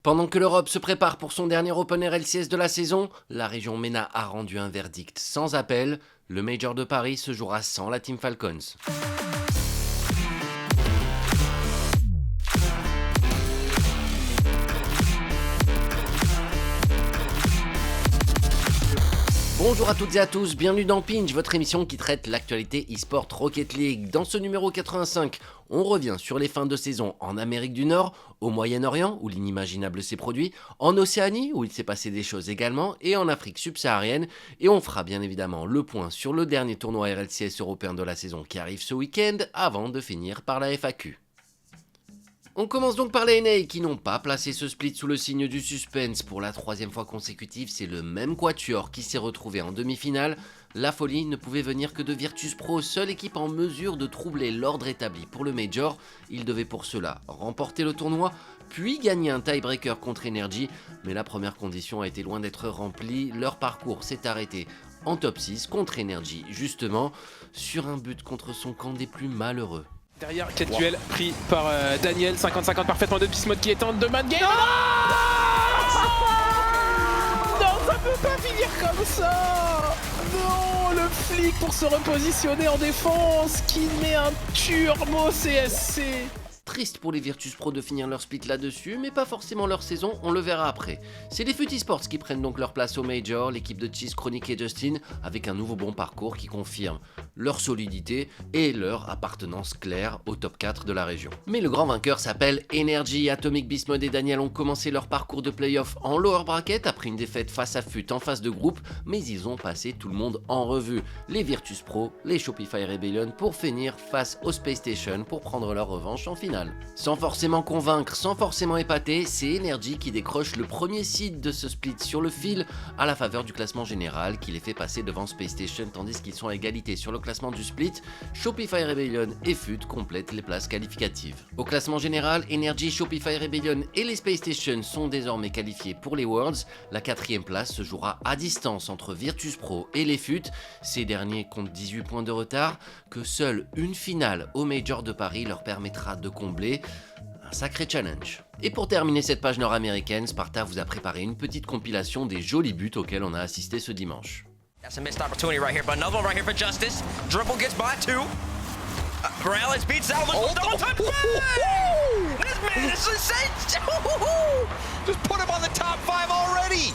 Pendant que l'Europe se prépare pour son dernier Open Air LCS de la saison, la région MENA a rendu un verdict sans appel. Le Major de Paris se jouera sans la Team Falcons. Bonjour à toutes et à tous, bienvenue dans Pinch, votre émission qui traite l'actualité e-sport Rocket League. Dans ce numéro 85, on revient sur les fins de saison en Amérique du Nord, au Moyen-Orient où l'inimaginable s'est produit, en Océanie où il s'est passé des choses également, et en Afrique subsaharienne. Et on fera bien évidemment le point sur le dernier tournoi RLCS européen de la saison qui arrive ce week-end, avant de finir par la FAQ. On commence donc par les NA qui n'ont pas placé ce split sous le signe du suspense. Pour la troisième fois consécutive, c'est le même quatuor qui s'est retrouvé en demi-finale. La folie ne pouvait venir que de Virtus.pro, seule équipe en mesure de troubler l'ordre établi pour le Major. Ils devaient pour cela remporter le tournoi, puis gagner un tiebreaker contre Energy. Mais la première condition a été loin d'être remplie, leur parcours s'est arrêté en top 6 contre Energy, justement, sur un but contre son camp des plus malheureux. Derrière, quel duel pris par Daniel, 50-50 parfaitement de Bismuth qui est en demande game. Non, ça peut pas finir comme ça. Non, le flic pour se repositionner en défense qui met un turbo CSC. Triste pour les Virtus.pro de finir leur split là-dessus, mais pas forcément leur saison, on le verra après. C'est les FUT Esports qui prennent donc leur place au Major, l'équipe de Cheese, Chronic et Justin, avec un nouveau bon parcours qui confirme leur solidité et leur appartenance claire au top 4 de la région. Mais le grand vainqueur s'appelle Energy. Atomic, Bismode et Daniel ont commencé leur parcours de playoff en lower bracket après une défaite face à FUT en phase de groupe, mais ils ont passé tout le monde en revue. Les Virtus.pro, les Shopify Rebellion pour finir face au Space Station pour prendre leur revanche en finale. Sans forcément convaincre, sans forcément épater, c'est Energy qui décroche le premier seed de ce split sur le fil à la faveur du classement général qui les fait passer devant Space Station tandis qu'ils sont à égalité sur le classement du split. Shopify Rebellion et FUT complètent les places qualificatives. Au classement général, Energy, Shopify Rebellion et les Space Station sont désormais qualifiés pour les Worlds. La quatrième place se jouera à distance entre Virtus.pro et les FUT. Ces derniers comptent 18 points de retard que seule une finale au Major de Paris leur permettra de combler un sacré challenge. Et pour terminer cette page nord-américaine, Sparta vous a préparé une petite compilation des jolis buts auxquels on a assisté ce dimanche. That's a missed opportunity right here, but another one right here for Justice. Dribble gets by two. Morales beats Salvador. Double touch. This man is insane. Just put him on the top 5 already.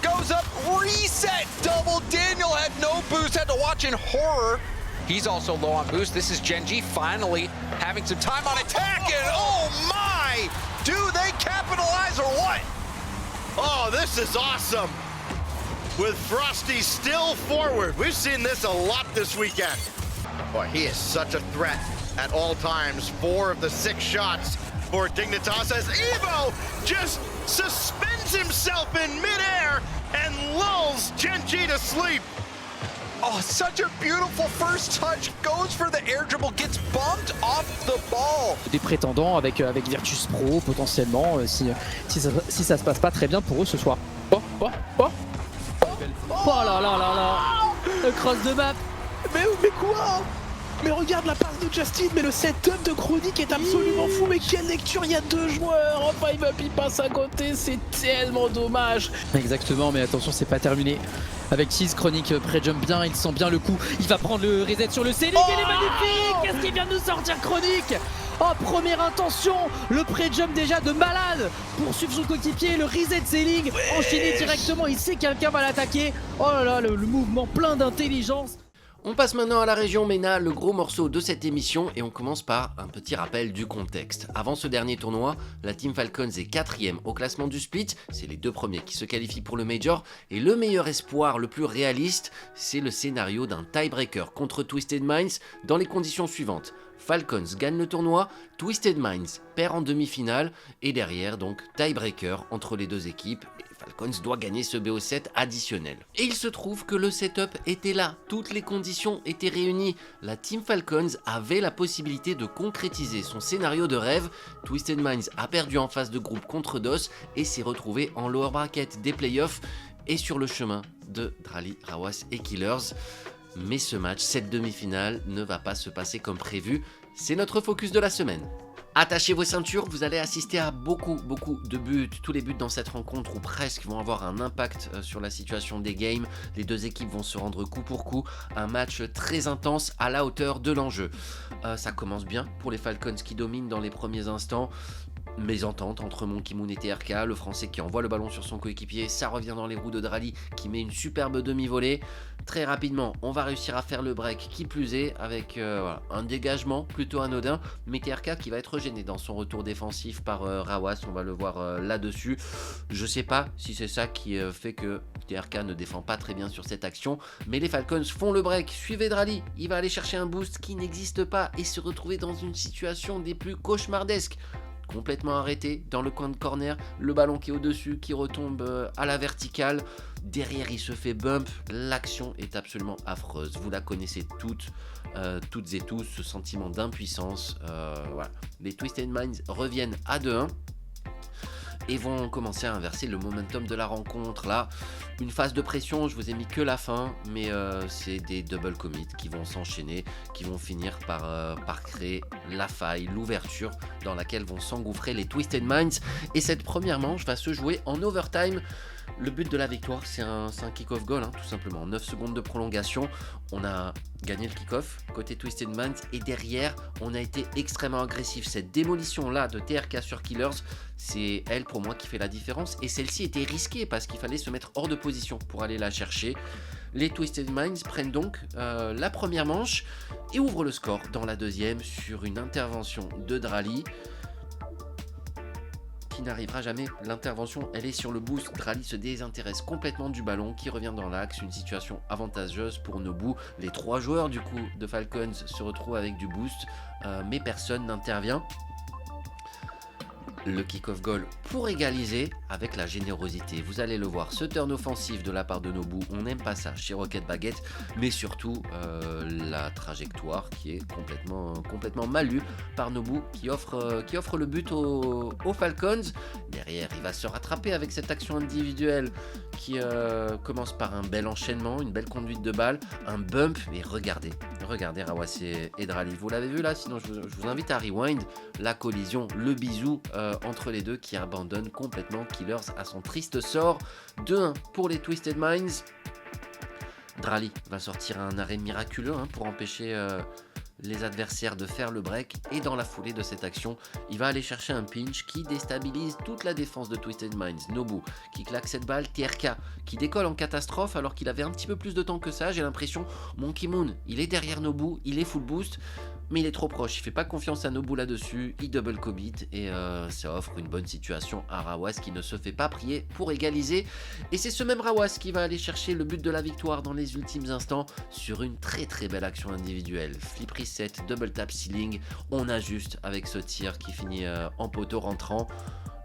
Goes up, reset. Double. Daniel had no boost, had to watch in horror. He's also low on boost. This is Gen.G finally having some time on attack, and oh my! Do they capitalize or what? Oh, this is awesome. With Frosty still forward. We've seen this a lot this weekend. Boy, he is such a threat at all times. 4 of the 6 shots for Dignitas as Evo just suspends himself in midair and lulls Gen.G to sleep. Oh, such a beautiful first touch. Goes for the air dribble, gets bumped off the ball. Des prétendants avec Virtus.pro potentiellement si ça se passe pas très bien pour eux ce soir. Oh là là là là. Le cross de map. Mais quoi? Mais regarde la passe de Justin, mais le setup de Chronic est absolument fou. Mais quelle lecture, il y a 2 joueurs. Oh, 5-up, il passe à côté, c'est tellement dommage. Exactement, mais attention, c'est pas terminé. Avec 6, Chronic pré-jump bien, il sent bien le coup. Il va prendre le reset sur le ceiling, elle est magnifique. Qu'est-ce qu'il vient de nous sortir, Chronic? Oh, première intention, le pré-jump déjà de malade pour suivre son coéquipier, le reset ceiling, enchaîné directement, il sait que quelqu'un va l'attaquer. Oh là là, le mouvement plein d'intelligence. On passe maintenant à la région MENA, le gros morceau de cette émission, et on commence par un petit rappel du contexte. Avant ce dernier tournoi, la Team Falcons est 4ème au classement du split, c'est les 2 premiers qui se qualifient pour le Major, et le meilleur espoir, le plus réaliste, c'est le scénario d'un tiebreaker contre Twisted Minds dans les conditions suivantes. Falcons gagne le tournoi, Twisted Minds perd en demi-finale, et derrière donc tiebreaker entre les 2 équipes. Falcons doit gagner ce BO7 additionnel. Et il se trouve que le setup était là, toutes les conditions étaient réunies. La Team Falcons avait la possibilité de concrétiser son scénario de rêve. Twisted Minds a perdu en phase de groupe contre DOS et s'est retrouvé en lower bracket des playoffs et sur le chemin de Drali, Rawas et Killers. Mais ce match, cette demi-finale, ne va pas se passer comme prévu. C'est notre focus de la semaine. Attachez vos ceintures, vous allez assister à beaucoup de buts. Tous les buts dans cette rencontre, ou presque, vont avoir un impact sur la situation des games. Les deux équipes vont se rendre coup pour coup. Un match très intense à la hauteur de l'enjeu. Ça commence bien pour les Falcons qui dominent dans les premiers instants. Mésentente entre Monkey Moon et TRK, le français qui envoie le ballon sur son coéquipier, ça revient dans les roues de Drali qui met une superbe demi-volée. Très rapidement, on va réussir à faire le break, qui plus est, avec un dégagement plutôt anodin, mais TRK qui va être gêné dans son retour défensif par Rawas, on va le voir là-dessus. Je sais pas si c'est ça qui fait que TRK ne défend pas très bien sur cette action, mais les Falcons font le break, suivez Drali, il va aller chercher un boost qui n'existe pas et se retrouver dans une situation des plus cauchemardesques. Complètement arrêté dans le coin de corner, le ballon qui est au-dessus, qui retombe à la verticale, derrière il se fait bump, l'action est absolument affreuse, vous la connaissez toutes et tous, ce sentiment d'impuissance, voilà. Les Twisted Minds reviennent à 2-1 et vont commencer à inverser le momentum de la rencontre. Là, une phase de pression, je vous ai mis que la fin, mais c'est des double commits qui vont s'enchaîner, qui vont finir par créer la faille, l'ouverture dans laquelle vont s'engouffrer les Twisted Minds. Et cette première manche va se jouer en overtime. Le but de la victoire, c'est un kick-off goal, tout simplement. 9 secondes de prolongation, on a gagné le kick-off côté Twisted Minds et derrière, on a été extrêmement agressif. Cette démolition-là de TRK sur Killers, c'est elle pour moi qui fait la différence. Et celle-ci était risquée parce qu'il fallait se mettre hors de position pour aller la chercher. Les Twisted Minds prennent donc la première manche et ouvrent le score dans la deuxième sur une intervention de Drali qui n'arrivera jamais. L'intervention, elle est sur le boost. Drali se désintéresse complètement du ballon qui revient dans l'axe. Une situation avantageuse pour Nobu. Les 3 joueurs du coup de Falcons se retrouvent avec du boost, mais personne n'intervient. Le kick-off goal pour égaliser avec la générosité. Vous allez le voir, ce turn offensif de la part de Nobu, on n'aime pas ça chez Rocket Baguette, mais surtout la trajectoire qui est complètement mal lue par Nobu qui offre le but aux Falcons. Derrière, il va se rattraper avec cette action individuelle qui commence par un bel enchaînement, une belle conduite de balle, un bump, mais regardez Rawas et Drali, vous l'avez vu là, sinon je vous invite à rewind, la collision, le bisou entre les deux qui abandonne complètement Killers à son triste sort. 2-1 pour les Twisted Minds. Drali va sortir un arrêt miraculeux pour empêcher les adversaires de faire le break, et dans la foulée de cette action, il va aller chercher un pinch qui déstabilise toute la défense de Twisted Minds. Nobu qui claque cette balle, TRK qui décolle en catastrophe alors qu'il avait un petit peu plus de temps que ça. J'ai l'impression, Monkey Moon, il est derrière Nobu, il est full boost, mais il est trop proche, il fait pas confiance à Nobu là-dessus, il double commit et ça offre une bonne situation à Rawas qui ne se fait pas prier pour égaliser. Et c'est ce même Rawas qui va aller chercher le but de la victoire dans les ultimes instants sur une très belle action individuelle. Flip reset, double tap ceiling, on ajuste avec ce tir qui finit en poteau rentrant.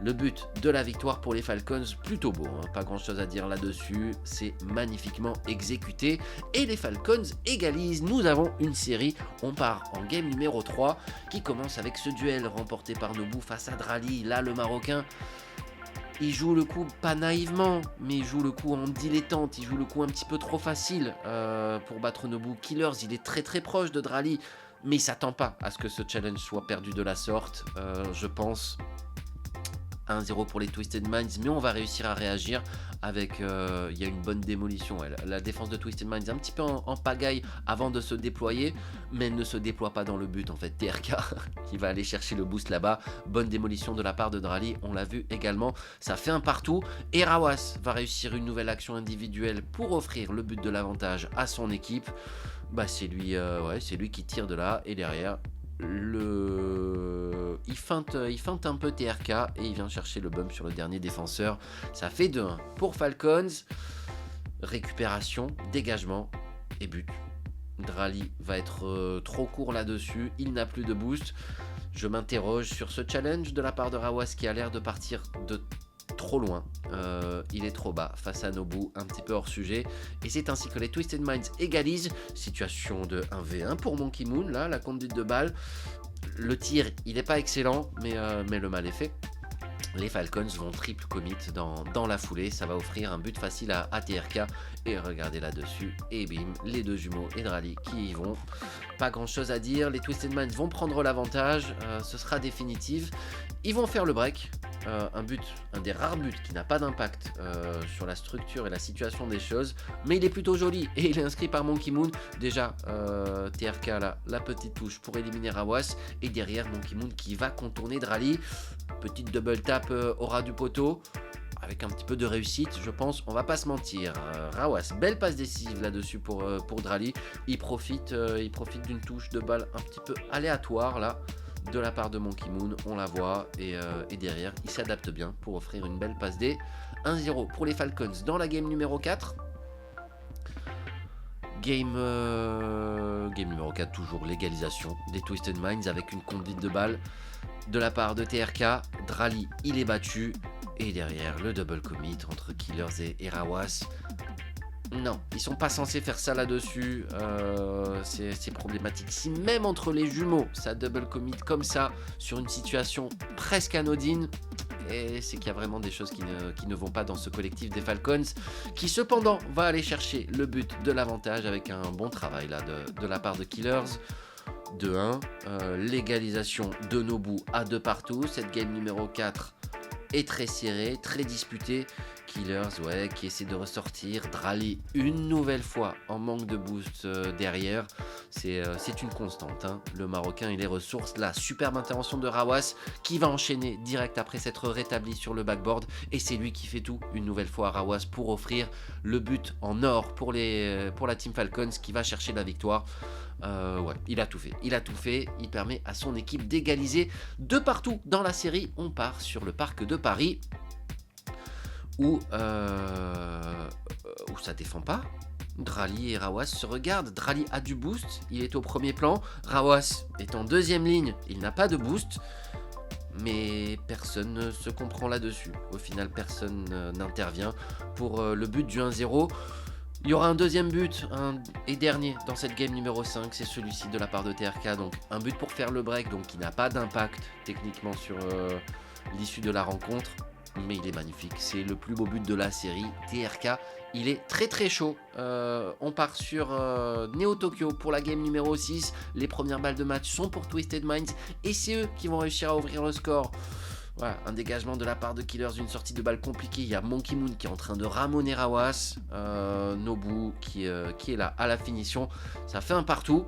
Le but de la victoire pour les Falcons, plutôt beau, pas grand chose à dire là-dessus, c'est magnifiquement exécuté et les Falcons égalisent. Nous avons une série, on part en game numéro 3 qui commence avec ce duel remporté par Nobu face à Drali. Là le Marocain, il joue le coup pas naïvement, mais il joue le coup en dilettante, il joue le coup un petit peu trop facile pour battre Nobu. Killers, il est très proche de Drali, mais il s'attend pas à ce que ce challenge soit perdu de la sorte, je pense. 1-0 pour les Twisted Minds, mais on va réussir à réagir avec, il y a une bonne démolition. La défense de Twisted Minds est un petit peu en pagaille avant de se déployer, mais elle ne se déploie pas dans le but en fait. TRK qui va aller chercher le boost là-bas, bonne démolition de la part de Drali, on l'a vu également, ça fait un partout, et Rawas va réussir une nouvelle action individuelle pour offrir le but de l'avantage à son équipe. C'est lui qui tire de là, et derrière il feinte un peu TRK et il vient chercher le bump sur le dernier défenseur. Ça fait 2-1 pour Falcons. Récupération, dégagement et but. Drali va être trop court là-dessus, il n'a plus de boost. Je m'interroge sur ce challenge de la part de Rawas qui a l'air de partir de trop loin, il est trop bas face à Nobu, un petit peu hors sujet, et c'est ainsi que les Twisted Minds égalisent. Situation de 1v1 pour Monkey Moon, là, la conduite de balle, le tir il n'est pas excellent, mais le mal est fait. Les Falcons vont triple commit dans la foulée, ça va offrir un but facile à TRK. Et regardez là-dessus, et bim, les deux jumeaux et Drali qui y vont. Pas grand-chose à dire, les Twisted Minds vont prendre l'avantage, ce sera définitif. Ils vont faire le break, un des rares buts qui n'a pas d'impact sur la structure et la situation des choses, mais il est plutôt joli et il est inscrit par Monkey Moon. Déjà, TRK là, la petite touche pour éliminer Rawas, et derrière Monkey Moon qui va contourner Drali. Petite double tap au ras du poteau, avec un petit peu de réussite, je pense, on va pas se mentir. Rawas, belle passe décisive là-dessus pour Drali. Il profite d'une touche de balle un petit peu aléatoire là, de la part de Monkey Moon, on la voit, et derrière, il s'adapte bien pour offrir une belle passe D. 1-0 pour les Falcons dans la game numéro 4. Game numéro 4, toujours l'égalisation des Twisted Minds avec une conduite de balle de la part de TRK. Drali, il est battu, et derrière, le double commit entre Killers et Rawas. Non, ils sont pas censés faire ça là-dessus, c'est problématique. Si même entre les jumeaux, ça double commit comme ça, sur une situation presque anodine, et c'est qu'il y a vraiment des choses qui ne vont pas dans ce collectif des Falcons, qui cependant va aller chercher le but de l'avantage avec un bon travail là de la part de Killers. 2-1, l'égalisation de Nobu à 2 partout. Cette game numéro 4 est très serrée, très disputée. Killers, qui essaie de ressortir. Drali, une nouvelle fois, en manque de boost derrière. C'est une constante, hein. Le Marocain et les ressources. La superbe intervention de Rawas, qui va enchaîner direct après s'être rétabli sur le backboard. Et c'est lui qui fait tout, une nouvelle fois à Rawas, pour offrir le but en or pour la Team Falcons, qui va chercher la victoire. Il a tout fait, il permet à son équipe d'égaliser de partout dans la série. On part sur le parc de Paris où ça défend pas. Drali et Rawas se regardent. Drali a du boost, il est au premier plan. Rawas est en deuxième ligne, il n'a pas de boost, mais personne ne se comprend là-dessus. Au final, personne n'intervient pour le but du 1-0. Il y aura un deuxième but, et dernier dans cette game numéro 5, c'est celui-ci de la part de TRK. Donc un but pour faire le break, donc qui n'a pas d'impact techniquement sur l'issue de la rencontre, mais il est magnifique. C'est le plus beau but de la série. TRK, il est très très chaud. On part sur Neo Tokyo pour la game numéro 6. Les premières balles de match sont pour Twisted Minds, et c'est eux qui vont réussir à ouvrir le score. Voilà, un dégagement de la part de Killers, une sortie de balle compliquée. Il y a Monkey Moon qui est en train de ramoner Rawas. Nobu qui est là à la finition. Ça fait un partout.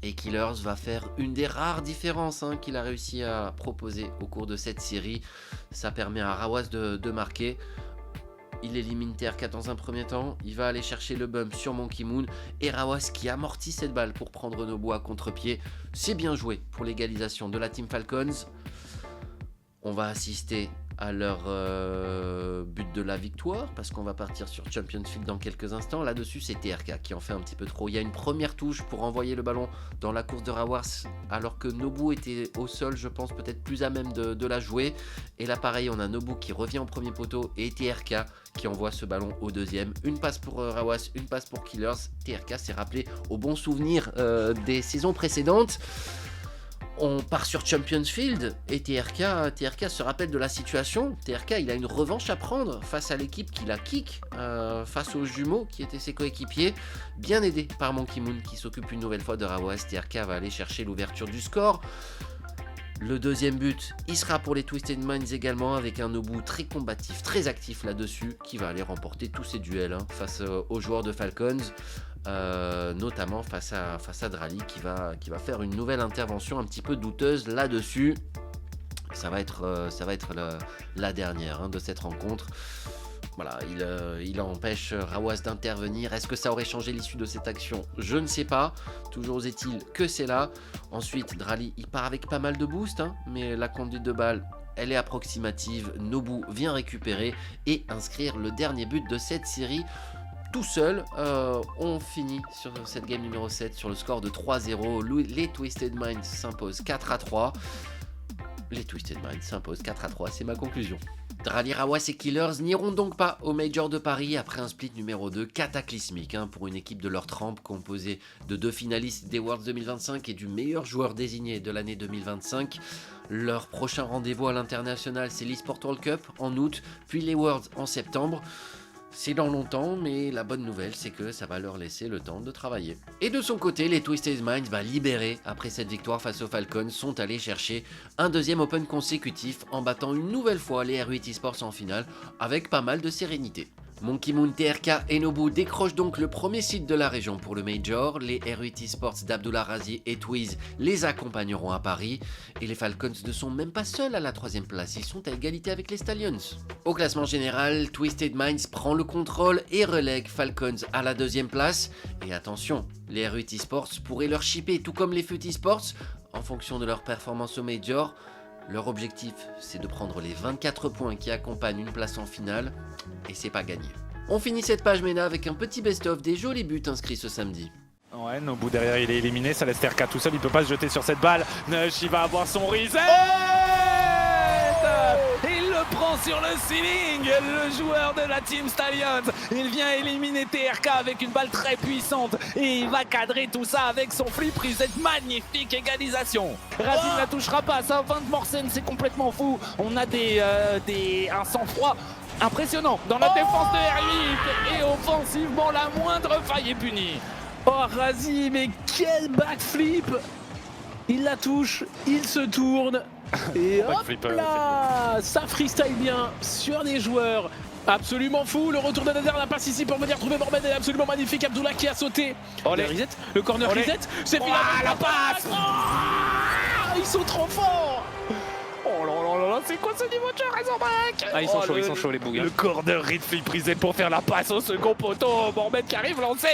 Et Killers va faire une des rares différences qu'il a réussi à proposer au cours de cette série. Ça permet à Rawas de marquer. Il élimine TRK dans un premier temps. Il va aller chercher le bump sur Monkey Moon. Et Rawas qui amortit cette balle pour prendre Nobu à contre-pied. C'est bien joué pour l'égalisation de la Team Falcons. On va assister à leur but de la victoire, parce qu'on va partir sur Champions Field dans quelques instants. Là-dessus, c'est TRK qui en fait un petit peu trop. Il y a une première touche pour envoyer le ballon dans la course de Rawas, alors que Nobu était au sol, je pense, peut-être plus à même de la jouer. Et là, pareil, on a Nobu qui revient en premier poteau, et TRK qui envoie ce ballon au deuxième. Une passe pour Rawas, une passe pour Killers. TRK s'est rappelé au bon souvenir des saisons précédentes. On part sur Champions Field et TRK se rappelle de la situation. TRK, il a une revanche à prendre face à l'équipe qui l'a kick, face aux jumeaux qui étaient ses coéquipiers, bien aidé par Monkey Moon qui s'occupe une nouvelle fois de Rawas. TRK va aller chercher l'ouverture du score. Le deuxième but, il sera pour les Twisted Minds également, avec un Nobu très combatif, très actif là-dessus, qui va aller remporter tous ses duels face aux joueurs de Falcons. Notamment face à Drali qui va faire une nouvelle intervention un petit peu douteuse là-dessus. Ça va être la dernière de cette rencontre. Voilà, il empêche Rawas d'intervenir. Est-ce que ça aurait changé l'issue de cette action? Je ne sais pas. Toujours est-il que c'est là. Ensuite, Drali, il part avec pas mal de boost, mais la conduite de balle, elle est approximative. Nobu vient récupérer et inscrire le dernier but de cette série. Tout seul, on finit sur cette game numéro 7 sur le score de 3-0. Les Twisted Minds s'imposent 4-3. Les Twisted Minds s'imposent 4-3, c'est ma conclusion. Rally Rawas et Killers n'iront donc pas au Major de Paris après un split numéro 2 cataclysmique pour une équipe de leur trempe composée de 2 finalistes des Worlds 2025 et du meilleur joueur désigné de l'année 2025. Leur prochain rendez-vous à l'international, c'est l'eSport World Cup en août, puis les Worlds en septembre. C'est dans longtemps, mais la bonne nouvelle, c'est que ça va leur laisser le temps de travailler. Et de son côté, les Twisted Minds, libérés après cette victoire face aux Falcons, sont allés chercher un deuxième Open consécutif en battant une nouvelle fois les R8 Esports en finale, avec pas mal de sérénité. Monkey Moon, TRK et Nobu décrochent donc le premier site de la région pour le Major. Les R8 Esports d'Abdullah Razi et Twiz les accompagneront à Paris. Et les Falcons ne sont même pas seuls à la 3ème place, ils sont à égalité avec les Stallions. Au classement général, Twisted Minds prend le contrôle et relègue Falcons à la 2ème place. Et attention, les R8 Esports pourraient leur shipper tout comme les FUT Esports en fonction de leur performance au Major. Leur objectif, c'est de prendre les 24 points qui accompagnent une place en finale, et c'est pas gagné. On finit cette page MENA avec un petit best-of des jolis buts inscrits ce samedi. Ouais, Nobu derrière, il est éliminé, ça laisse TRK tout seul, il peut pas se jeter sur cette balle. Nush, il va avoir son reset. Il le prend sur le ceiling, le joueur de la Team Stallions. Il vient éliminer TRK avec une balle très puissante et il va cadrer tout ça avec son flip reset. Magnifique égalisation. Razi ne la touchera pas, ça 20 Morsen, c'est complètement fou. On a un sang-froid impressionnant dans la défense de R8 et offensivement la moindre faille est punie. Oh Razi, mais quel backflip! Il la touche, il se tourne et hop là, ça freestyle bien sur des joueurs absolument fous. Le retour de Nader, la passe ici pour venir trouver Morbed, elle est absolument magnifique. Abdullah qui a sauté. Le corner reset, c'est finalement la passe. Ils sont trop forts. Oh là là, c'est quoi ce niveau de jeu, Razorback? Ah, ils sont chauds les bougs. Le corner read flip reset pour faire la passe au second poteau. Morbed qui arrive lancé.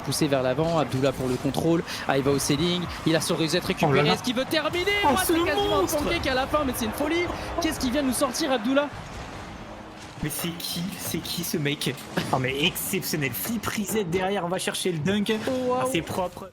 Poussé vers l'avant, Abdullah pour le contrôle. Ah, il va au ceiling, il a son reset récupéré. Est-ce qu'il veut terminer? C'est quasiment un pancake à la fin, mais c'est une folie. Qu'est-ce qu'il vient de nous sortir, Abdullah? Mais c'est qui ce mec? Oh mais exceptionnel, flip reset derrière, on va chercher le dunk. Wow. Ah, c'est propre.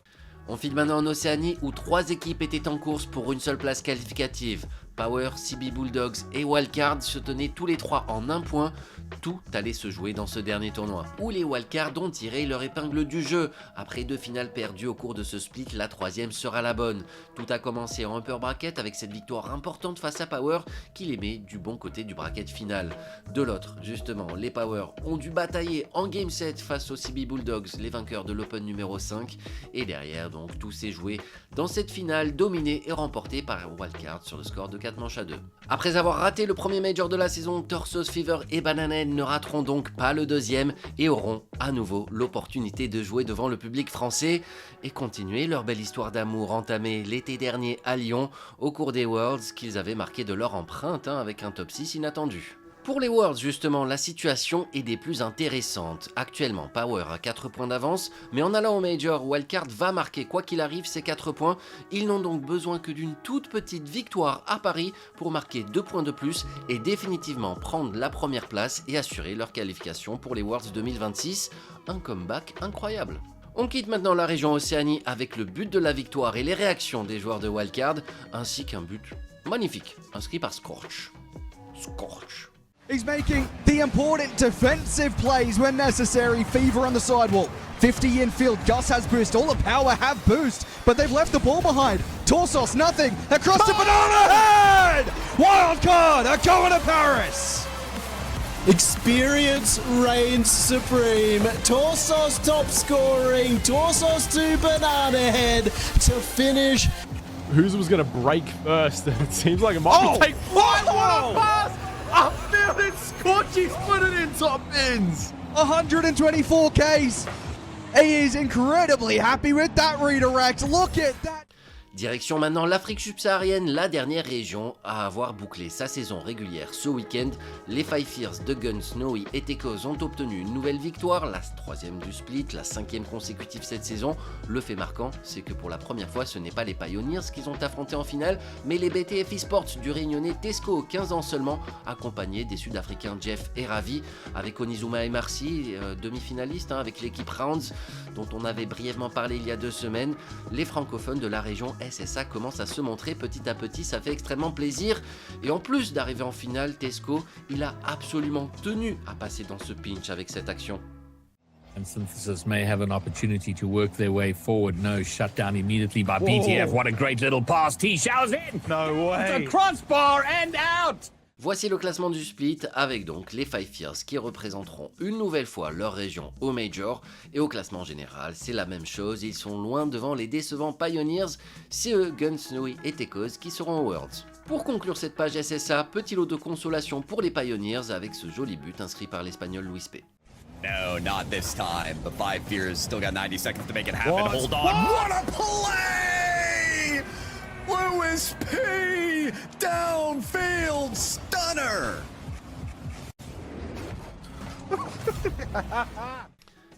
On file maintenant en Océanie où 3 équipes étaient en course pour une seule place qualificative. Power, CB Bulldogs et Wildcard se tenaient tous les 3 en un point. Tout allait se jouer dans ce dernier tournoi, où les Wildcards ont tiré leur épingle du jeu. Après 2 finales perdues au cours de ce split, la 3ème sera la bonne. Tout a commencé en upper bracket avec cette victoire importante face à Power qui les met du bon côté du bracket final. De l'autre, justement, les Power ont dû batailler en game 7 face aux CB Bulldogs, les vainqueurs de l'Open numéro 5. Et derrière, donc, tout s'est joué dans cette finale dominée et remportée par Wildcard sur le score de 4 manches à 2. Après avoir raté le premier major de la saison, Torsos, Fever et Bananahead ne rateront donc pas le deuxième et auront à nouveau l'opportunité de jouer devant le public français et continuer leur belle histoire d'amour entamée l'été dernier à Lyon au cours des Worlds qu'ils avaient marqué de leur empreinte avec un top 6 inattendu. Pour les Worlds justement, la situation est des plus intéressantes. Actuellement, Power a 4 points d'avance, mais en allant au Major, Wildcard va marquer quoi qu'il arrive ces 4 points. Ils n'ont donc besoin que d'une toute petite victoire à Paris pour marquer 2 points de plus et définitivement prendre la première place et assurer leur qualification pour les Worlds 2026. Un comeback incroyable. On quitte maintenant la région Océanie avec le but de la victoire et les réactions des joueurs de Wildcard, ainsi qu'un but magnifique, inscrit par Scorch. Scorch. He's making the important defensive plays when necessary. Fever on the sidewall. 50 infield. Gus has boost. All the Power have boost, but they've left the ball behind. Torsos, nothing. Across to Banana Head! Wildcard are going to Paris! Experience reigns supreme. Torsos top scoring. Torsos to Banana Head to finish. Who's was going to break first? It seems like it might take. What a pass! I feel it. Scorchy's put it in top bins. 124 Ks. He is incredibly happy with that redirect. Look at that. Direction maintenant l'Afrique subsaharienne, la dernière région à avoir bouclé sa saison régulière ce week-end. Les Five Fears de Gun, Snowy et Tekos ont obtenu une nouvelle victoire, la 3ème du split, la 5ème consécutive cette saison. Le fait marquant, c'est que pour la première fois, ce n'est pas les Pioneers qu'ils ont affronté en finale, mais les BTF Esports du Réunionnais Tesco, 15 ans seulement, accompagnés des Sud-Africains Jeff et Ravi, avec Onizuma et Marcy, demi-finalistes avec l'équipe Rounds, dont on avait brièvement parlé il y a 2 semaines. Les francophones de la région SSA commence à se montrer petit à petit, ça fait extrêmement plaisir. Et en plus d'arriver en finale, Tesco, il a absolument tenu à passer dans ce pinch avec cette action. And Synthesis may have an opportunity to work their way forward. No, shut down immediately by BTF. What a great little pass. T-Showers in. No way. The crossbar and out. Voici le classement du split avec donc les Five Fears qui représenteront une nouvelle fois leur région au Major, et au classement général c'est la même chose, ils sont loin devant les décevants Pioneers, c'est eux, Gun, Snowy et Tekos qui seront au Worlds. Pour conclure cette page SSA, petit lot de consolation pour les Pioneers avec ce joli but inscrit par l'espagnol Luis P. No, not this time. The Five Fears still got 90 seconds to make it happen. What? Hold on. What a play! Luis P! Downfield stunner!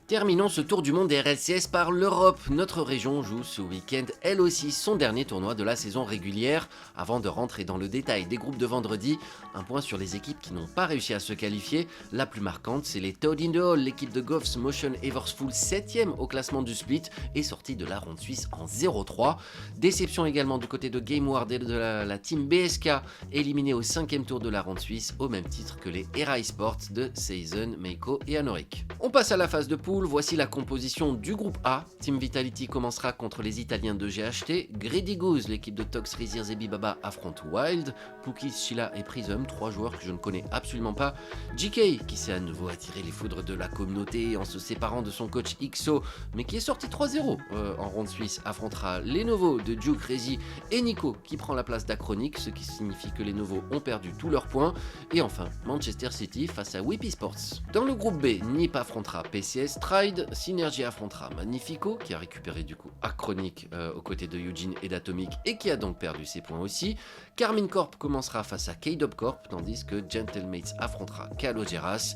Terminons ce tour du monde des RLCS par l'Europe. Notre région joue ce week-end elle aussi son dernier tournoi de la saison régulière. Avant de rentrer dans le détail des groupes de vendredi, un point sur les équipes qui n'ont pas réussi à se qualifier. La plus marquante, c'est les Toad in the Hall. L'équipe de Goffs Motion Eversful 7ème au classement du split est sortie de la ronde suisse en 0-3. Déception également du côté de GameWard et de la team BSK, éliminée au 5ème tour de la ronde suisse au même titre que les Era Sports de Season, Meiko et Anorik. On passe à la phase de poule. Voici la composition du groupe A. Team Vitality commencera contre les Italiens de GHT. Greedy Goose, l'équipe de Tox, Rezirs et Bibaba affronte Wild. Pookies, Sheila et Prism, 3 joueurs que je ne connais absolument pas. GK, qui s'est à nouveau attiré les foudres de la communauté en se séparant de son coach XO, mais qui est sorti 3-0 en ronde suisse, affrontera les Novos de Duke, Rezi et Nico, qui prend la place d'Achronic, ce qui signifie que les Novos ont perdu tous leurs points. Et enfin, Manchester City face à Whippy Sports. Dans le groupe B, Nip affrontera PCS Stride, Synergy affrontera Magnifico, qui a récupéré du coup Achronic aux côtés de Eugene et d'Atomic et qui a donc perdu ses points aussi. Carmine Corp commencera face à K-Dub Corp, tandis que Gentlemates affrontera Calogeras.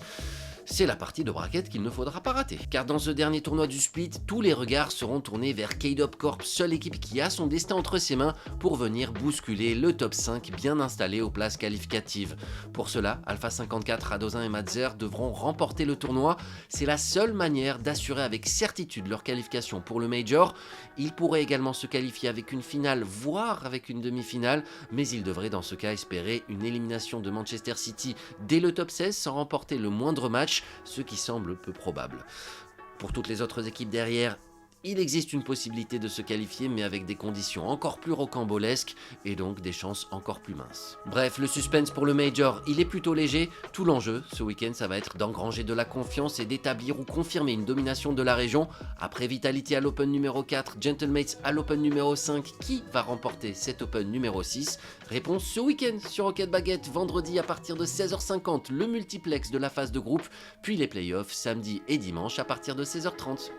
C'est la partie de bracket qu'il ne faudra pas rater, car dans ce dernier tournoi du split, tous les regards seront tournés vers K-Dub Corp, seule équipe qui a son destin entre ses mains pour venir bousculer le top 5 bien installé aux places qualificatives. Pour cela, Alpha 54, Radozin et Madzer devront remporter le tournoi. C'est la seule manière d'assurer avec certitude leur qualification pour le Major. Ils pourraient également se qualifier avec une finale, voire avec une demi-finale, mais ils devraient dans ce cas espérer une élimination de Manchester City dès le top 16 sans remporter le moindre match, ce qui semble peu probable. Pour toutes les autres équipes derrière, il existe une possibilité de se qualifier, mais avec des conditions encore plus rocambolesques et donc des chances encore plus minces. Bref, le suspense pour le Major, il est plutôt léger. Tout l'enjeu ce week-end, ça va être d'engranger de la confiance et d'établir ou confirmer une domination de la région. Après Vitality à l'Open numéro 4, Gentlemates à l'Open numéro 5, qui va remporter cet Open numéro 6? Réponse ce week-end sur Rocket Baguette, vendredi à partir de 16h50, le multiplex de la phase de groupe, puis les playoffs samedi et dimanche à partir de 16h30.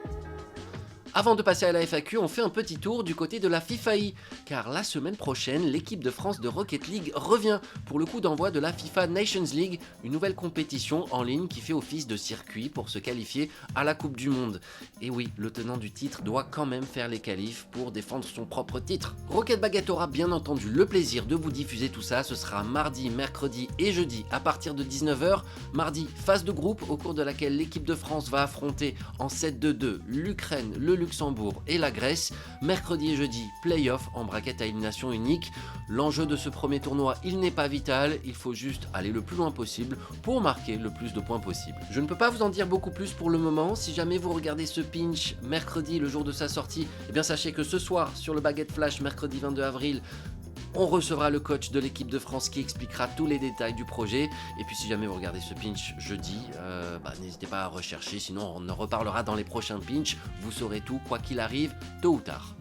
Avant de passer à la FAQ, on fait un petit tour du côté de la FIFAI, car la semaine prochaine, l'équipe de France de Rocket League revient pour le coup d'envoi de la FIFA Nations League, une nouvelle compétition en ligne qui fait office de circuit pour se qualifier à la Coupe du Monde. Et oui, le tenant du titre doit quand même faire les qualifs pour défendre son propre titre. Rocket Baguette aura bien entendu le plaisir de vous diffuser tout ça, ce sera mardi, mercredi et jeudi à partir de 19h. Mardi, phase de groupe au cours de laquelle l'équipe de France va affronter en 7-2-2 l'Ukraine, le Luxembourg et la Grèce. Mercredi et jeudi, play-off en bracket à élimination unique. L'enjeu de ce premier tournoi, il n'est pas vital, il faut juste aller le plus loin possible pour marquer le plus de points possible. Je ne peux pas vous en dire beaucoup plus pour le moment. Si jamais vous regardez ce pinch mercredi, le jour de sa sortie, eh bien sachez que ce soir, sur le Baguette Flash, mercredi 22 avril, on recevra le coach de l'équipe de France qui expliquera tous les détails du projet. Et puis si jamais vous regardez ce pinch jeudi, n'hésitez pas à rechercher, sinon on en reparlera dans les prochains pinch. Vous saurez tout, quoi qu'il arrive, tôt ou tard.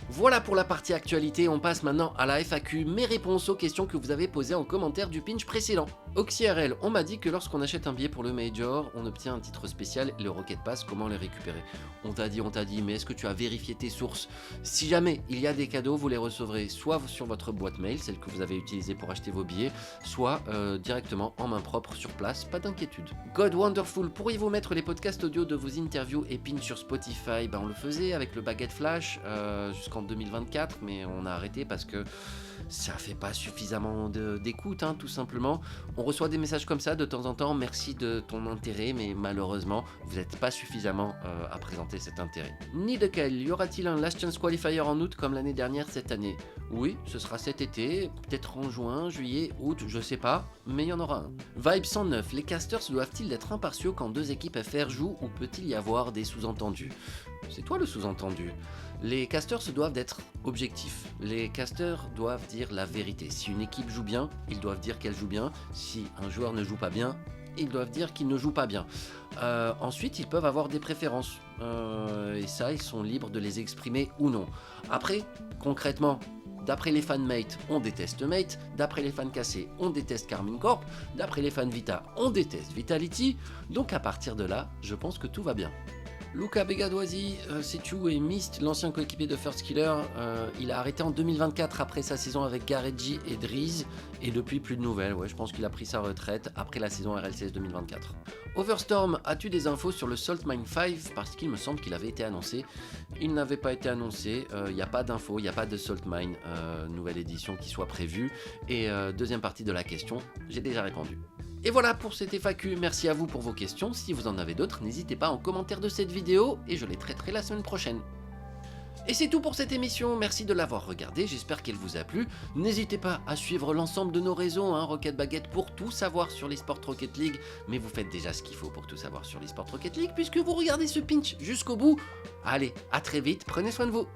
Voilà pour la partie actualité, on passe maintenant à la FAQ, mes réponses aux questions que vous avez posées en commentaire du pinch précédent. OxyRL, on m'a dit que lorsqu'on achète un billet pour le Major, on obtient un titre spécial et le Rocket Pass, comment les récupérer? On t'a dit, mais est-ce que tu as vérifié tes sources? Si jamais il y a des cadeaux, vous les recevrez soit sur votre boîte mail, celle que vous avez utilisée pour acheter vos billets, soit directement en main propre sur place, pas d'inquiétude. God Wonderful, pourriez-vous mettre les podcasts audio de vos interviews et pins sur Spotify? On le faisait avec le Baguette Flash jusqu'en 2024, mais on a arrêté parce que ça fait pas suffisamment d'écoute, tout simplement. On reçoit des messages comme ça de temps en temps, merci de ton intérêt, mais malheureusement, vous n'êtes pas suffisamment à présenter cet intérêt. Nidekel, y aura-t-il un Last Chance Qualifier en août comme l'année dernière cette année? Oui, ce sera cet été, peut-être en juin, juillet, août, je sais pas, mais il y en aura un. Vibe 109, les casters doivent-ils être impartiaux quand deux équipes FR jouent ou peut-il y avoir des sous-entendus? C'est toi le sous-entendu. Les casters se doivent d'être objectifs. Les casters doivent dire la vérité. Si une équipe joue bien, ils doivent dire qu'elle joue bien. Si un joueur ne joue pas bien, ils doivent dire qu'il ne joue pas bien. Ensuite, ils peuvent avoir des préférences. Et ça, ils sont libres de les exprimer ou non. Après, concrètement, d'après les fans Mate, on déteste Mate. D'après les fans cassés, on déteste Karmine Corp. D'après les fans Vita, on déteste Vitality. Donc à partir de là, je pense que tout va bien. Luca Begadoisi, Setu et Mist, l'ancien coéquipier de First Killer, il a arrêté en 2024 après sa saison avec Garedji et Driz, et depuis plus de nouvelles. Ouais, je pense qu'il a pris sa retraite après la saison RLCS 2024. Overstorm, as-tu des infos sur le Salt Mine 5? Parce qu'il me semble qu'il avait été annoncé. Il n'avait pas été annoncé, il n'y a pas d'infos, il n'y a pas de Salt Mine nouvelle édition qui soit prévue. Et deuxième partie de la question, j'ai déjà répondu. Et voilà pour cette FAQ, merci à vous pour vos questions. Si vous en avez d'autres, n'hésitez pas en commentaire de cette vidéo et je les traiterai la semaine prochaine. Et c'est tout pour cette émission, merci de l'avoir regardée, j'espère qu'elle vous a plu. N'hésitez pas à suivre l'ensemble de nos réseaux, Rocket Baguette, pour tout savoir sur l'eSport Rocket League. Mais vous faites déjà ce qu'il faut pour tout savoir sur l'eSport Rocket League, puisque vous regardez ce pinch jusqu'au bout. Allez, à très vite, prenez soin de vous.